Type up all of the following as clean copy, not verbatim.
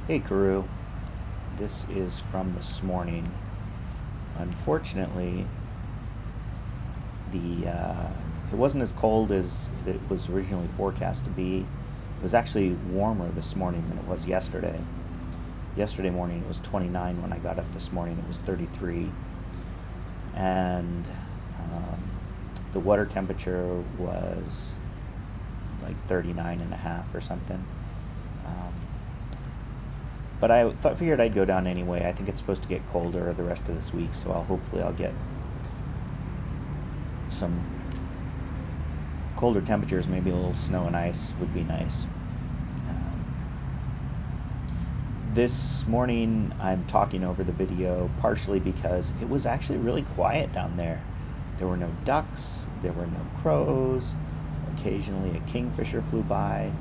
Hey, Karu. This is from this morning. Unfortunately, the it wasn't as cold as it was originally forecast to be. It was actually warmer this morning than it was yesterday. Yesterday morning it was 29. When I got up this morning it was 33, and um, the water temperature was like 39 and a half or something. Um, but figured I'd go down anyway. I think it's supposed to get colder the rest of this week, so I'll get some colder temperatures. Maybe a little snow and ice would be nice. Um, this morning I'm talking over the video partially because it was actually really quiet down there. There were no ducks, there were no crows. Occasionally a kingfisher flew by,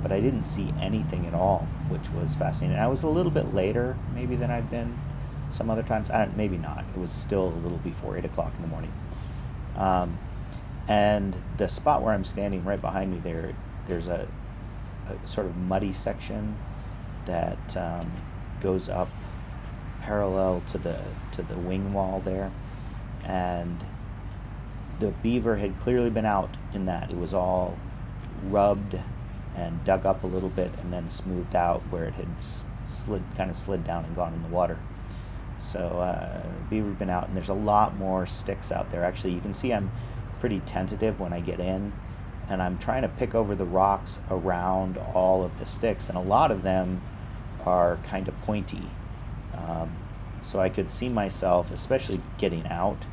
but I didn't see anything at all, which was fascinating. I was a little bit later, maybe, than I've been some other times. Maybe not. It was still a little before 8 o'clock in the morning. And the spot where I'm standing right behind me there's a sort of muddy section that goes up parallel to the wing wall there, and the beaver had clearly been out in that. It was all rubbed and dug up a little bit and then smoothed out where it had slid down and gone in the water. So beaver's been out, and there's a lot more sticks out there. Actually, you can see I'm pretty tentative when I get in, and I'm trying to pick over the rocks around all of the sticks, and a lot of them are kind of pointy. So I could see myself, especially getting out,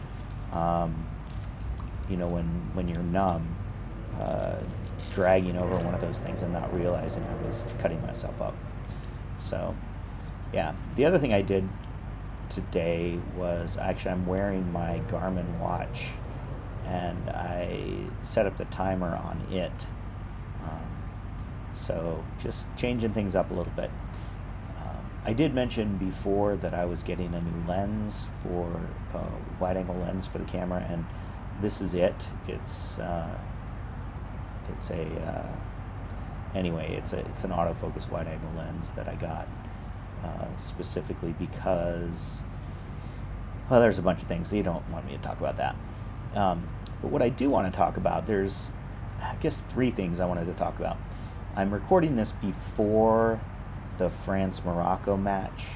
when you're numb, dragging over one of those things and not realizing I was cutting myself up. So, yeah. The other thing I did today was I'm wearing my Garmin watch, and I set up the timer on it. So just changing things up a little bit. I did mention before that I was getting a new lens for wide-angle lens for the camera, and this is it. It's an autofocus wide-angle lens that I got specifically because, well, there's a bunch of things. So you don't want me to talk about that. But what I do want to talk about, there's, I guess, three things I wanted to talk about. I'm recording this before the France-Morocco match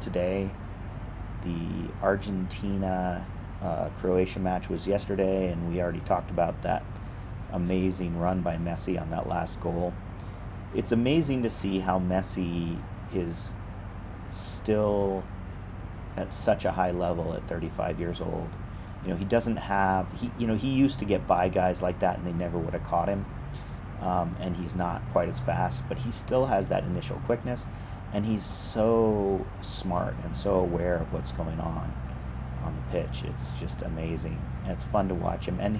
today. The Argentina-Croatia match was yesterday, and we already talked about that amazing run by Messi on that last goal. It's amazing to see how Messi is still at such a high level at 35 years old. He doesn't have, he used to get by guys like that and they never would have caught him. And he's not quite as fast, but he still has that initial quickness, and he's so smart and so aware of what's going on the pitch. It's just amazing, and it's fun to watch him. And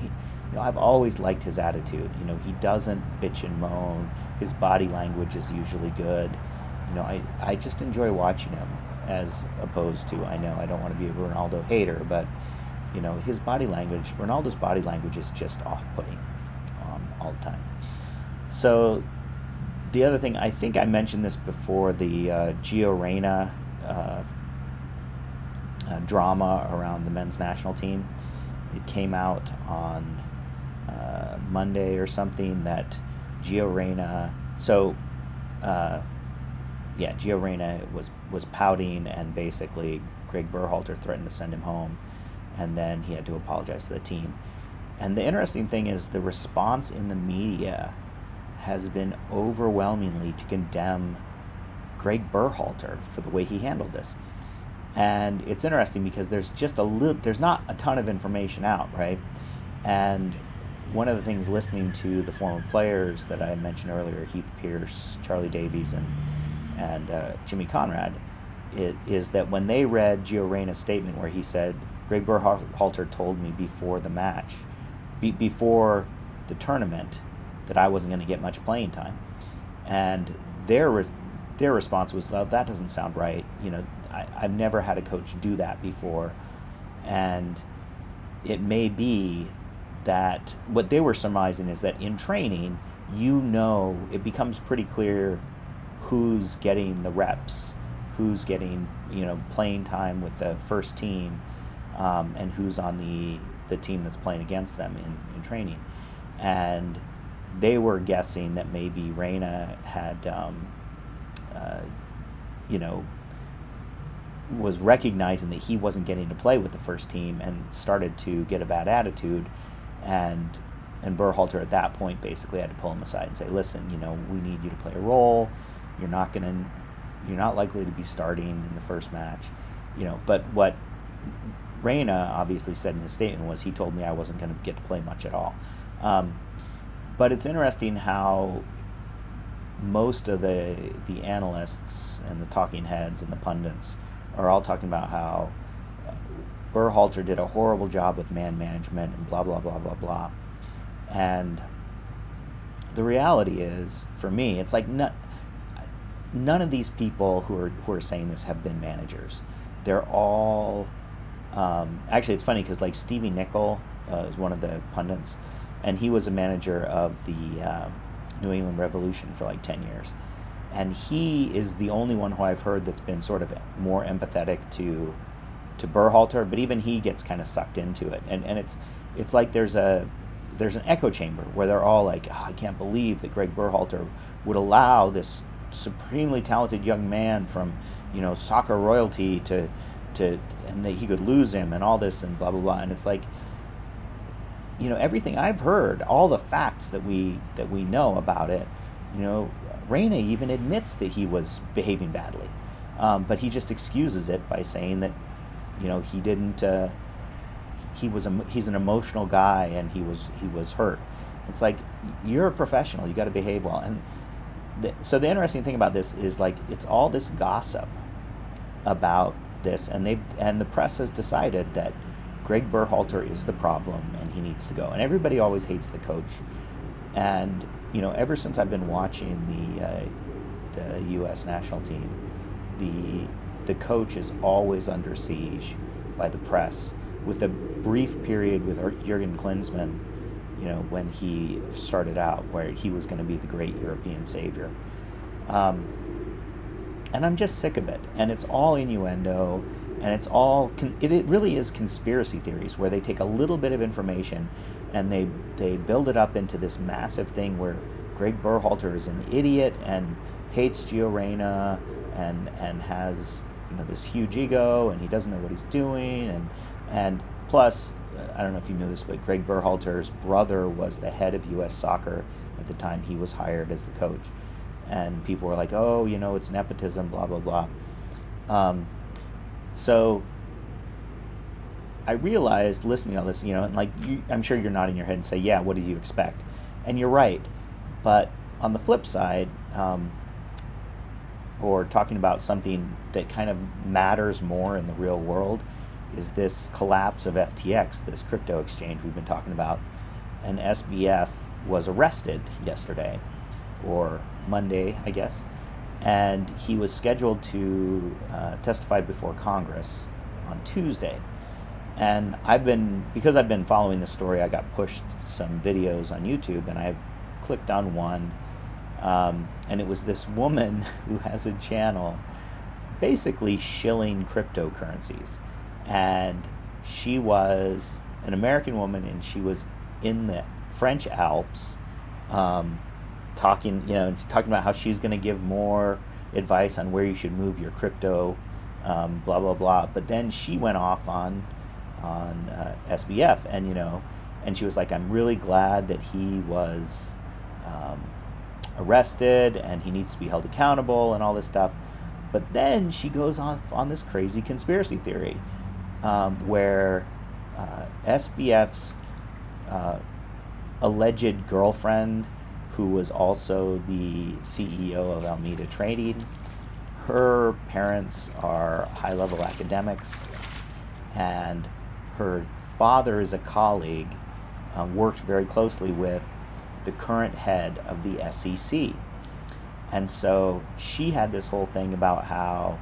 I've always liked his attitude. He doesn't bitch and moan. His body language is usually good. I just enjoy watching him, as opposed to, I know I don't want to be a Ronaldo hater, but Ronaldo's body language is just off-putting all the time. So the other thing, I think I mentioned this before, the Gio Reyna drama around the men's national team. It came out on Monday or something that Gio Reyna, Gio Reyna was pouting, and basically Greg Berhalter threatened to send him home, and then he had to apologize to the team. And the interesting thing is the response in the media has been overwhelmingly to condemn Greg Berhalter for the way he handled this. And it's interesting because there's not a ton of information out, right? And one of the things, listening to the former players that I mentioned earlier, Heath Pierce, Charlie Davies, and Jimmy Conrad, is that when they read Gio Reyna's statement where he said, Greg Berhalter told me before the match, before the tournament, that I wasn't going to get much playing time, and their response was, "That doesn't sound right. I've never had a coach do that before," and it may be that what they were surmising is that in training, it becomes pretty clear who's getting the reps, who's getting playing time with the first team, and who's on the team that's playing against them in training. And they were guessing that maybe Reyna had was recognizing that he wasn't getting to play with the first team and started to get a bad attitude, and Berhalter at that point basically had to pull him aside and say, listen, we need you to play a role. You're not likely to be starting in the first match. But what Reyna obviously said in his statement was, he told me I wasn't going to get to play much at all. But it's interesting how most of the analysts and the talking heads and the pundits are all talking about how Berhalter did a horrible job with man management and blah, blah, blah, blah, blah. And the reality is, for me, it's like none of these people who are saying this have been managers. They're all... actually, it's funny because Stevie Nicol is one of the pundits, and he was a manager of the New England Revolution for 10 years. And he is the only one who I've heard that's been sort of more empathetic to Berhalter, but even he gets kind of sucked into it. And it's like there's an echo chamber where they're all like, I can't believe that Greg Berhalter would allow this supremely talented young man from soccer royalty to and that he could lose him and all this and blah blah blah. And it's like, everything I've heard, all the facts that we know about it, Reyna even admits that he was behaving badly, but he just excuses it by saying that he didn't. He's an emotional guy and he was hurt. It's like, you're a professional, you got to behave well. And so the interesting thing about this is it's all this gossip about this, and the press has decided that Greg Berhalter is the problem and he needs to go. And everybody always hates the coach. And ever since I've been watching the U.S. national team, the coach is always under siege by the press, with a brief period with Jurgen Klinsmann, when he started out, where he was going to be the great European savior. And I'm just sick of it. And it's all innuendo, and it's all it really is conspiracy theories, where they take a little bit of information and they build it up into this massive thing where Greg Berhalter is an idiot and hates Gio Reyna and has this huge ego, and he doesn't know what he's doing, and plus, I don't know if you knew this, but Greg Berhalter's brother was the head of U.S. Soccer at the time he was hired as the coach. And people were like, oh, it's nepotism, blah, blah, blah. So I realized, listening to all this, and I'm sure you're nodding your head and say, yeah, what did you expect? And you're right. But on the flip side, or talking about something that kind of matters more in the real world, is this collapse of FTX, this crypto exchange we've been talking about. And SBF was arrested yesterday, or Monday, I guess, and he was scheduled to testify before Congress on Tuesday. And because I've been following this story, I got pushed some videos on YouTube, and I clicked on one, and it was this woman who has a channel basically shilling cryptocurrencies. And she was an American woman, and she was in the French Alps, talking about how she's going to give more advice on where you should move your crypto, blah blah blah. But then she went off on SBF, and she was like, I'm really glad that he was arrested and he needs to be held accountable and all this stuff. But then she goes on this crazy conspiracy theory, where SBF's alleged girlfriend, who was also the CEO of Alameda Trading, her parents are high-level academics, and her father is a colleague, worked very closely with the current head of the SEC. And so she had this whole thing about how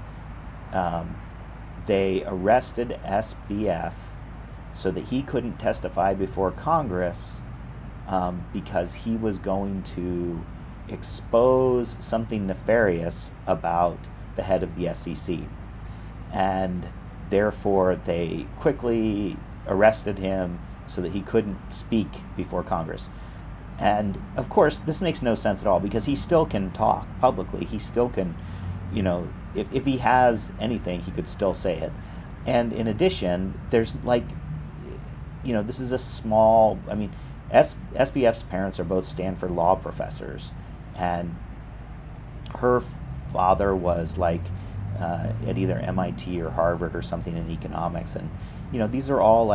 they arrested SBF so that he couldn't testify before Congress, because he was going to expose something nefarious about the head of the SEC. And therefore, they quickly arrested him so that he couldn't speak before Congress. And of course, this makes no sense at all because he still can talk publicly. He still can, if he has anything, he could still say it. And in addition, there's this is a small, SBF's parents are both Stanford law professors. And her father was at either MIT or Harvard or something in economics. And, these are all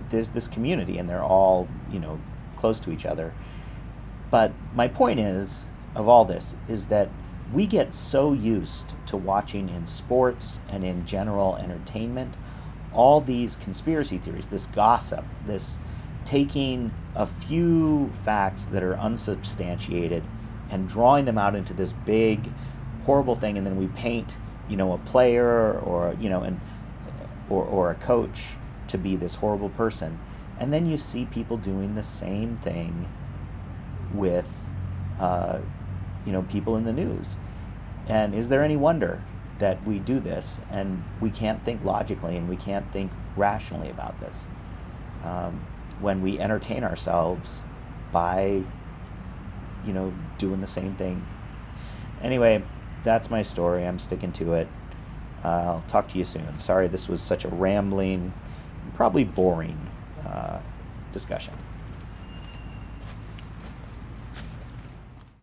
there's this community and they're all, close to each other. But my point of all this is that we get so used to watching in sports and in general entertainment all these conspiracy theories, this gossip, this taking a few facts that are unsubstantiated and drawing them out into this big, horrible thing, and then we paint, a player or a coach to be this horrible person. And then you see people doing the same thing with, people in the news. And is there any wonder that we do this and we can't think logically and we can't think rationally about this when we entertain ourselves by, doing the same thing? Anyway, that's my story. I'm sticking to it. I'll talk to you soon. Sorry this was such a rambling, probably boring discussion.